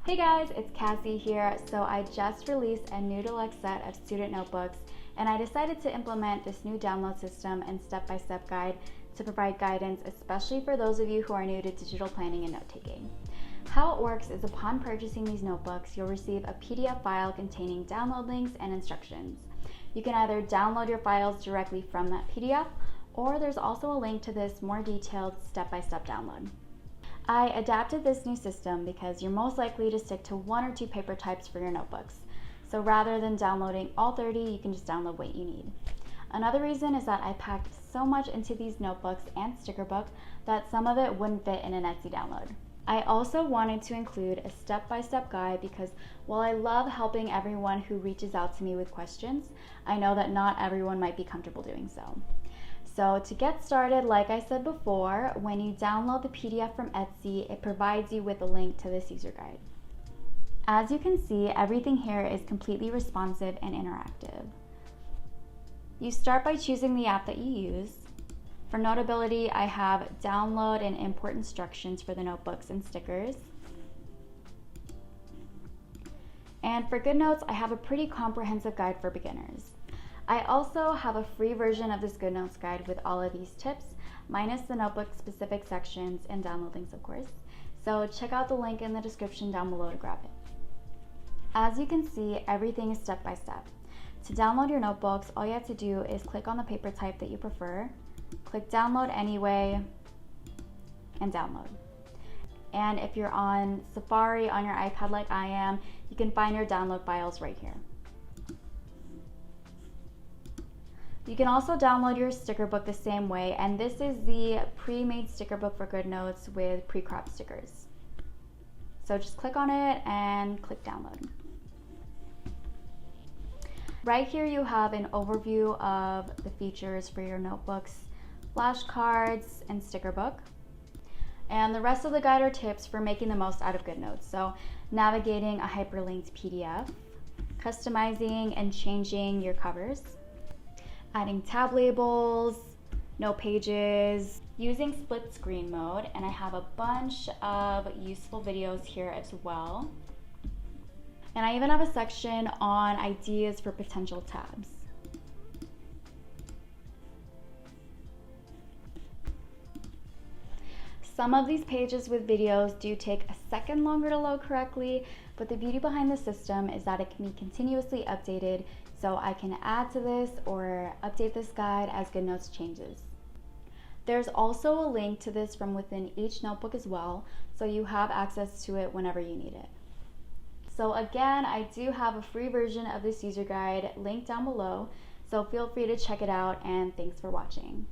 Hey guys, it's Cassie here. So I just released a new Deluxe set of student notebooks, and I decided to implement this new download system and step-by-step guide to provide guidance, especially for those of you who are new to digital planning and note-taking. How it works is upon purchasing these notebooks, you'll receive a PDF file containing download links and instructions. You can either download your files directly from that PDF, or there's also a link to this more detailed step-by-step download. I adapted this new system because you're most likely to stick to one or two paper types for your notebooks. So rather than downloading all 30, you can just download what you need. Another reason is that I packed so much into these notebooks and sticker book that some of it wouldn't fit in an Etsy download. I also wanted to include a step-by-step guide because while I love helping everyone who reaches out to me with questions, I know that not everyone might be comfortable doing so. So to get started, like I said before, when you download the PDF from Etsy, it provides you with a link to this user guide. As you can see, everything here is completely responsive and interactive. You start by choosing the app that you use. For Notability, I have download and import instructions for the notebooks and stickers. And for GoodNotes, I have a pretty comprehensive guide for beginners. I also have a free version of this GoodNotes guide with all of these tips, minus the notebook specific sections and download links, of course. So check out the link in the description down below to grab it. As you can see, everything is step by step. To download your notebooks, all you have to do is click on the paper type that you prefer, click download anyway, and download. And if you're on Safari on your iPad like I am, you can find your download files right here. You can also download your sticker book the same way, and this is the pre-made sticker book for GoodNotes with pre-cropped stickers. So just click on it and click download. Right here you have an overview of the features for your notebooks, flashcards, and sticker book. And the rest of the guide are tips for making the most out of GoodNotes. So navigating a hyperlinked PDF, customizing and changing your covers, adding tab labels, note pages, using split screen mode, and I have a bunch of useful videos here as well. And I even have a section on ideas for potential tabs. Some of these pages with videos do take a second longer to load correctly, but the beauty behind the system is that it can be continuously updated, so I can add to this or update this guide as GoodNotes changes. There's also a link to this from within each notebook as well, so you have access to it whenever you need it. So again, I do have a free version of this user guide linked down below, so feel free to check it out, and thanks for watching.